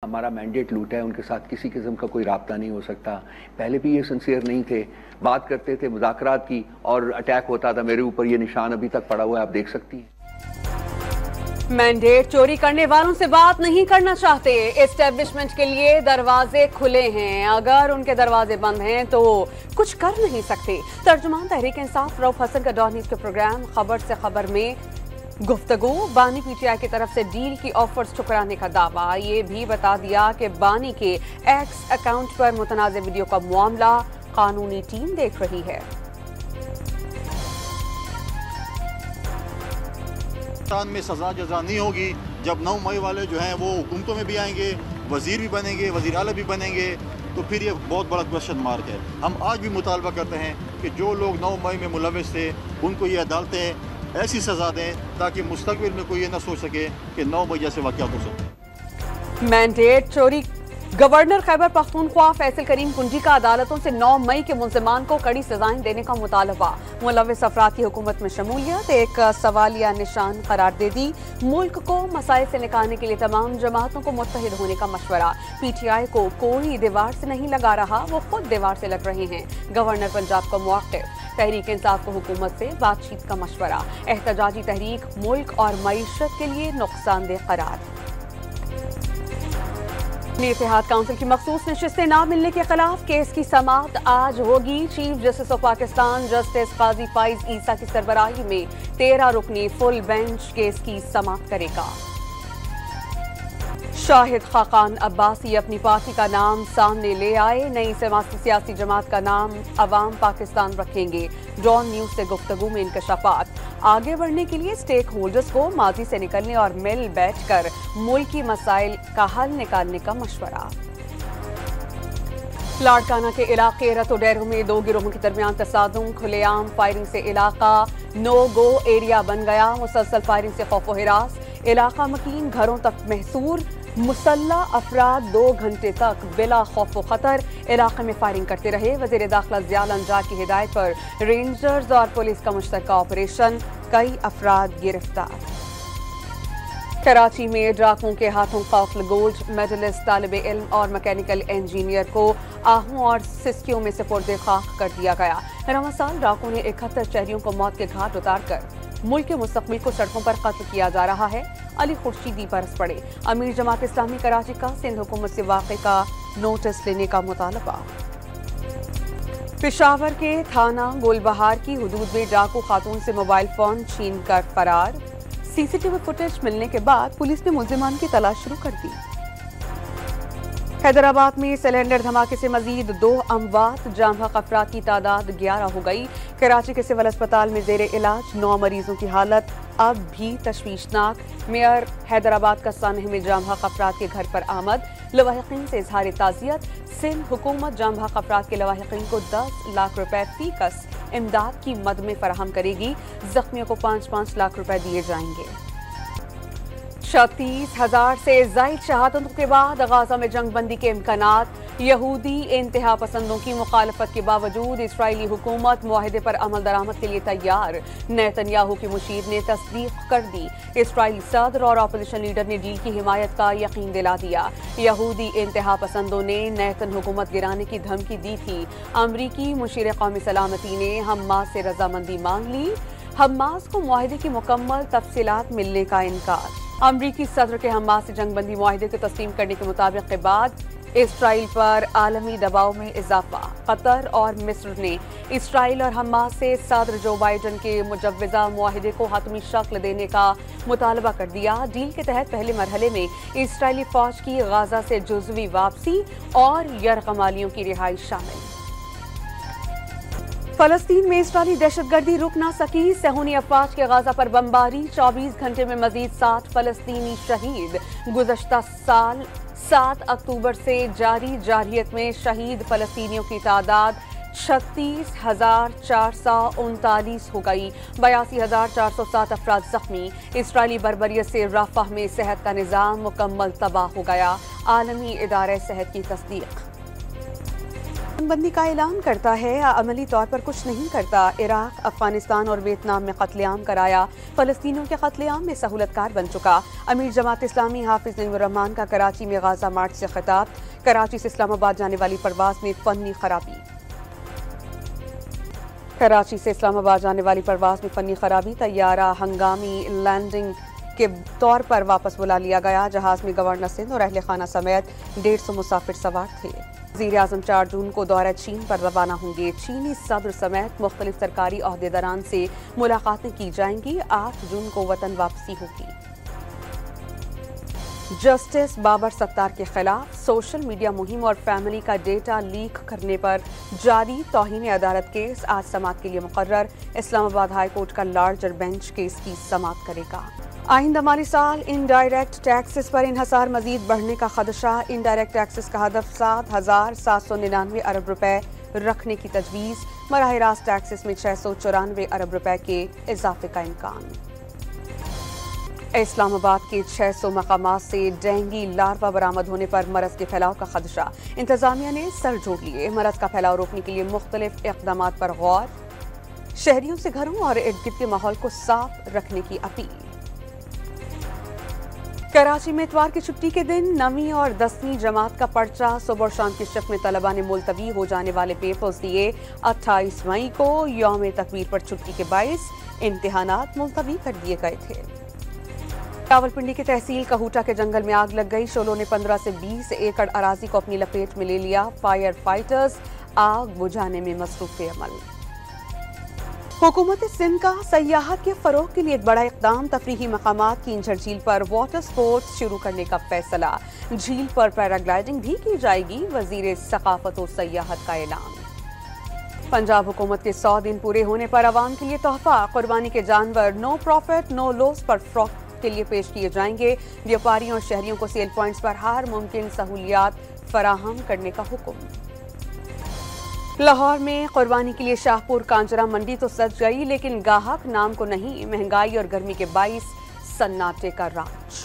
हमारा मैंडेट लूटा है, उनके साथ किसी किस्म का कोई राब्ता नहीं हो सकता। पहले भी ये सिंसियर नहीं थे, बात करते थे मुज़ाकरात की और अटैक होता था। मेरे ऊपर ये निशान अभी तक पड़ा हुआ है, आप देख सकती हैं। मैंडेट चोरी करने वालों से बात नहीं करना चाहते। एस्टेब्लिशमेंट के लिए दरवाजे खुले हैं, अगर उनके दरवाजे बंद हैं तो कुछ कर नहीं सकते। तर्जुमान तहरीक इंसाफ रऊफ हसन का डॉन न्यूज़ के प्रोग्राम खबर से खबर में गुफ्तगू। बानी पीटीआई की तरफ से डील की ऑफर्स ठुकराने का दावा। ये भी बता दिया कि बानी के एक्स अकाउंट पर मुतनाज़ वीडियो का मामला कानूनी टीम देख रही है। में सजा जजा नहीं होगी जब 9 मई वाले जो हैं वो हुकूमतों में भी आएंगे, वजीर भी बनेंगे, वजीर आला भी बनेंगे, तो फिर ये बहुत बड़ा क्वेश्चन मार्क है। हम आज भी मुतालबा करते हैं कि जो लोग 9 मई में मुलविस थे उनको ये अदालतें ऐसी सजा दें ताकि मुस्तकबिल में कोई ये ना सोच सके कि 9 मई जैसे वाक़यात हो सके। मैंडेट चोरी। गवर्नर खैबर पख्तूनख्वा फैसल करीम कुंजी का अदालतों से 9 मई के मुल्जिमान को कड़ी सजाएं देने का मुतालबा। मुलविस अफराद की हुकूमत में शमूलियत एक सवालिया निशान करार दे दी। मुल्क को मसाइल से निकालने के लिए तमाम जमातों को मुत्तहिद होने का मशवरा। पीटीआई को कोई दीवार से नहीं लगा रहा, वो खुद दीवार से लग रहे हैं। गवर्नर पंजाब का मौक़िफ़। तहरीक इंसाफ को हुकूमत से बातचीत का मशवरा। एहतजाजी तहरीक मुल्क और मईशत के लिए नुकसानदेह करार। इत्तेहाद काउंसिल की मखसूस नशिस्तें ना मिलने के खिलाफ केस की समाअत आज होगी। Chief justice of Pakistan justice Qazi Faez Isa की सरबराही में 13 रुकनी फुल बेंच केस की समाअत करेगा। शाहिद खाकान अब्बासी अपनी पार्टी का नाम सामने ले आए। नई सियासी जमात का नाम अवाम पाकिस्तान रखेंगे। डॉन न्यूज़ से गुफ्तगू में इंकशाफात। आगे बढ़ने के लिए स्टेक होल्डर्स को माजी से निकलने और मिल बैठकर मुल्की मसाइल का हल निकालने का मशवरा। लाड़काना के इलाके रतोडेरो में 2 गिरोहों के दरमियान तसादुम। खुलेआम फायरिंग से इलाका नो गो एरिया बन गया। मुसलसल फायरिंग से खौफो हिरास। इलाका मकीन, घरों तक महसूर। मुसल्ला अफराद 2 घंटे तक बिला खौफ खतर इलाके में फायरिंग करते रहे। वज़ीर दाखिला ज़ियाल अंजार की हिदायत पर रेंजर्स और पुलिस का मुश्तरका ऑपरेशन। कई अफराद गिरफ्तार। कराची में डाकुओं के हाथों काफिल गोल्ड मेडलिस्ट तालिब इल्म और मैकेनिकल इंजीनियर को आहू और सिस्कियों में सुपुर्द खाक कर दिया गया। रवां साल डाकुओं ने 71 शहरियों को मौत के घाट उतारकर मुल्क के मुस्तकबिल को सड़कों पर कत्ल किया जा रहा है। अली खुर्शीदी बरस पड़े। अमीर जमात इस्लामी कराची का सिंध हुकूमत से वाक़े का नोटिस लेने का मुतालबा। पेशावर के थाना गुलबहार की हुदूद में डाकू खातून से मोबाइल फोन छीन कर फरार। सीसीटीवी फुटेज मिलने के बाद पुलिस ने मुल्जिमान की तलाश शुरू कर दी। हैदराबाद में सिलेंडर धमाके से मजीद 2 अमवात। जाम बहक अफराद की तादाद 11 हो गई। कराची के सिविल अस्पताल में जेर इलाज 9 मरीजों की हालत अब भी तशवीशनाक। मेयर हैदराबाद का सानह में जाम बहक अफराद के घर पर आमद। लवाहिकीन से इजहार ताज़ियत। सिंध हुकूमत जाम बहक अफराद के लवाहिकीन को 10 लाख रुपए फीकस इमदाद की मद में फराहम करेगी। जख्मियों को 5-5 लाख रुपए दिए जाएंगे। 36,000 से ज़ायद शहादतों के बाद गाजा में जंग बंदी के इम्कानात। यहूदी इंतहा पसंदों की मुखालफत के बावजूद इसराइली हुकूमत मुआहदे पर अमल दरामद के लिए तैयार। नेतन्याहू की मुशीर ने तस्दीक कर दी। इसराइली सदर और अपोजिशन लीडर ने डील की हिमायत का यकीन दिला दिया। यहूदी इंतहा पसंदों ने नेतन हुकूमत गिराने की धमकी दी थी। अमरीकी मुशीर कौमी सलामती ने हमास से रजामंदी मांग ली। हमास को मुआहदे की मुकम्मल तफसीलात मिलने का इनकार। अमरीकी सदर के हमास से जंगबंदी मुआहदे को तस्लीम करने के मुताबिक के बाद इसराइल पर आलमी दबाव में इजाफा। कतर और मिस्र ने इसराइल और हमास से सदर जो बाइडन के मुजव्वज़ा मुआहदे को हतमी शक्ल देने का मुतालबा कर दिया। डील के तहत पहले मरहले में इसराइली फौज की गाजा से जुज़वी वापसी और यरगमालियों की रिहाई शामिल। फलस्तीन में इसराइली दहशतगर्दी रुक ना सकी। सहूनी अफवाज के गाजा पर बमबारी। 24 घंटे में मजीद 7 फलस्तीनी शहीद। गुज़श्ता साल 7 अक्टूबर से जारी जारहियत में शहीद फलस्तीनियों की तादाद 36,439 हो गई। 82,407 अफराद जख्मी। इसराइली बर्बरियत से राफाह में सेहत का निज़ाम मुकम्मल तबाह हो गया। आलमी इदारे सेहत की तस्दीक। बंदी का ऐलान करता है या अमली तौर पर कुछ नहीं करता। इराक, अफगानिस्तान और वियतनाम में कत्लेआम कराया, फलस्तीनियों के कत्लेआम में सहूलतकार बन चुका। अमीर जमात इस्लामी हाफिज नईमुर्रहमान का कराची में गाजा मार्च से खिताब। कराची से इस्लामाबाद जाने वाली परवाज में फनी खराबी। कराची से इस्लामाबाद जाने वाली परवाज में फनी खराबी। तैयारा हंगामी लैंडिंग के तौर पर वापस बुला लिया गया। जहाज में गवर्नर सिंध और अहले खाना समेत 150 मुसाफिर सवार थे। वज़ीर आज़म 4 जून को दौरा चीन पर रवाना होंगे। चीनी सदर समेत मुख्तलिफ सरकारी ओहदेदारान से मुलाकातें की जाएंगी। 8 जून को वतन वापसी होगी। जस्टिस बाबर सत्तार के खिलाफ सोशल मीडिया मुहिम और फैमिली का डेटा लीक करने पर जारी तौहीन अदालत केस आज समाअत के लिए मुकर्रर। इस्लामाबाद हाई कोर्ट का लार्जर बेंच केस की समाअत करेगा। आइंदा माली साल इनडायरेक्ट टैक्सेस पर इन्हसार मजीद बढ़ने का खदशा। इनडायरेक्ट टैक्सेस का हदफ 7,799 अरब रुपए रखने की तजवीज़। बराह रास्त टैक्सेस में 694 अरब रुपए के इजाफे का इम्कान। इस्लामाबाद के 600 मकामात से डेंगू लार्वा बरामद होने पर मरज के फैलाव का खदशा। इंतजामिया ने सर जोड़ लिए। मरज का फैलाव रोकने के लिए मुख्तलिफ इक़दामात पर गौर। शहरियों से घरों और इर्द गिर्द के माहौल को साफ रखने की अपील। कराची में इतवार की छुट्टी के दिन 9वीं और 10वीं जमात का पर्चा। सुबह और शाम की शिफ्ट में तलबा ने मुलतवी हो जाने वाले पेपर्स दिए। 28 मई को यौम तकबीर पर छुट्टी के बाइस इम्तिहानात मुलतवी कर दिए गए थे। रावलपिंडी के तहसील कहूटा के जंगल में आग लग गई। शोलों ने 15 से 20 एकड़ अराजी को अपनी लपेट में ले लिया। फायर फाइटर्स आग बुझाने में मसरूफ अमल। हुकूमत सिंध का सयाहत के फरोग के लिए एक बड़ा इकदाम। तफरीही मकामात कींझर झील पर वाटर स्पोर्ट्स शुरू करने का फैसला। झील पर पैराग्लाइडिंग भी की जाएगी। वजीर सकाफत और सयाहत का ऐलान। पंजाब हुकूमत के 100 दिन पूरे होने पर अवाम के लिए तोहफा। कुर्बानी के जानवर नो प्रॉफिट नो लॉस पर फ्रॉक के लिए पेश किए जाएंगे। व्यापारियों और शहरियों को सेल पॉइंट्स पर हर मुमकिन सहूलियात फराहम करने का हुक्म। लाहौर में कुर्बानी के लिए शाहपुर कांजरा मंडी तो सज गई, लेकिन गाहक नाम को नहीं। महंगाई और गर्मी के बाइस सन्नाटे का राज।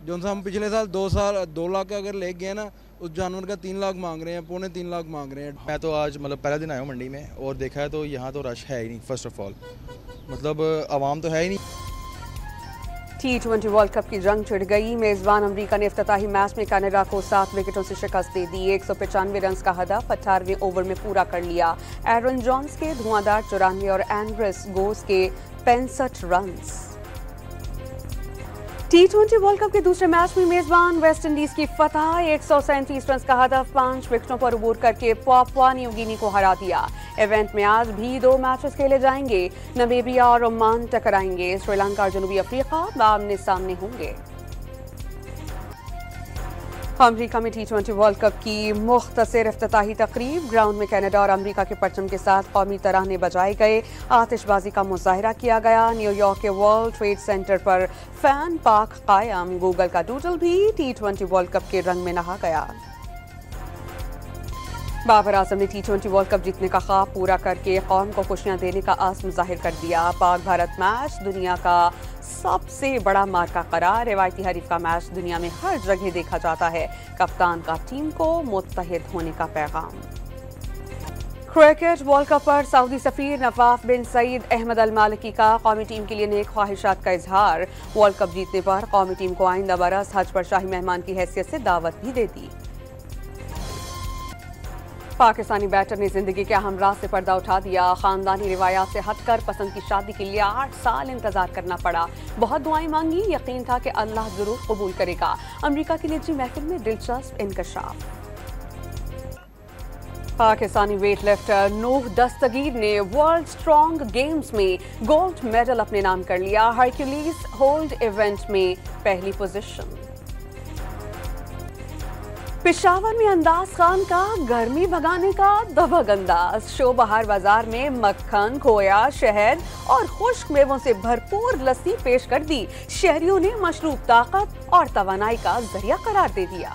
जो हम पिछले साल 2 लाख अगर ले गए ना, उस जानवर का 3 लाख मांग रहे हैं, 2.25 लाख मांग रहे हैं। मैं तो आज पहला दिन आया हूँ मंडी में और देखा है तो यहाँ तो रश है ही नहीं। फर्स्ट ऑफ ऑल आवाम तो है ही नहीं। T20 वर्ल्ड कप की जंग छिड़ गई। मेजबान अमेरिका ने इफ्तिताही मैच में कनाडा को 7 विकेटों से शिकस्त दे दी। 195 रन का हदफ 18वें ओवर में पूरा कर लिया। एरन जॉन्स के धुआंधार 94 और एंड्रेस गोस के 65 रन। T20 वर्ल्ड कप के दूसरे मैच में मेजबान वेस्ट इंडीज की फतह। 137 रन का हदफ 5 विकेटों पर अबूर करके पापुआ न्यू गिनी को हरा दिया। इवेंट में आज भी 2 मैचेस खेले जाएंगे। नमीबिया और ओमान टकराएंगे। श्रीलंका और जनूबी अफ्रीका आमने सामने होंगे। अमेरिका में T20 वर्ल्ड कप की मुख्तसर इफ्तिताही तकरीब। ग्राउंड में कनाडा और अमेरिका के परचम के साथ कौमी तराने बजाए गए। आतिशबाजी का मुजाहिरा किया गया। न्यूयॉर्क के वर्ल्ड ट्रेड सेंटर पर फैन पार्क कायम। गूगल का डूडल भी T20 वर्ल्ड कप के रंग में नहा गया। बाबर आजम ने T20 वर्ल्ड कप जीतने का ख्वाब पूरा करके कौम को खुशियां देने का आज़म जाहिर कर दिया। पाक भारत मैच दुनिया का सबसे बड़ा मार्का करार। रिवायती हरीफ का मैच दुनिया में हर जगह देखा जाता है। कप्तान का टीम को मुत्तहिद होने का पैगाम। क्रिकेट वर्ल्ड कप पर सऊदी सफीर नवाफ बिन सईद अहमद अल मालिकी का कौमी टीम के लिए नेक ख्वाहिशात का इजहार। वर्ल्ड कप जीतने पर कौमी टीम को आइंदा बरस हज पर शाही मेहमान की हैसियत से दावत भी दे दी। पाकिस्तानी बैटर ने जिंदगी के अहम राज से पर्दा उठा दिया। खानदानी रिवायात से हटकर पसंद की शादी के लिए 8 साल इंतजार करना पड़ा। बहुत दुआएं मांगी, यकीन था कि अल्लाह जरूर कबूल करेगा। अमेरिका की निजी महफिल में दिलचस्प इंकशाफ। पाकिस्तानी वेट लिफ्टर नूह दस्तगीर ने वर्ल्ड स्ट्रॉन्ग गेम्स में गोल्ड मेडल अपने नाम कर लिया। हरक्यूलिस होल्ड इवेंट में पहली पोजीशन। पेशावर में अंदाज खान का गर्मी भगाने का दबंग अंदाज। शो बहार बाजार में मक्खन, खोया, शहद और खुश्क मेवों से भरपूर लस्सी पेश कर दी। शहरियों ने मशरूब ताकत और तवानाई का जरिया करार दे दिया।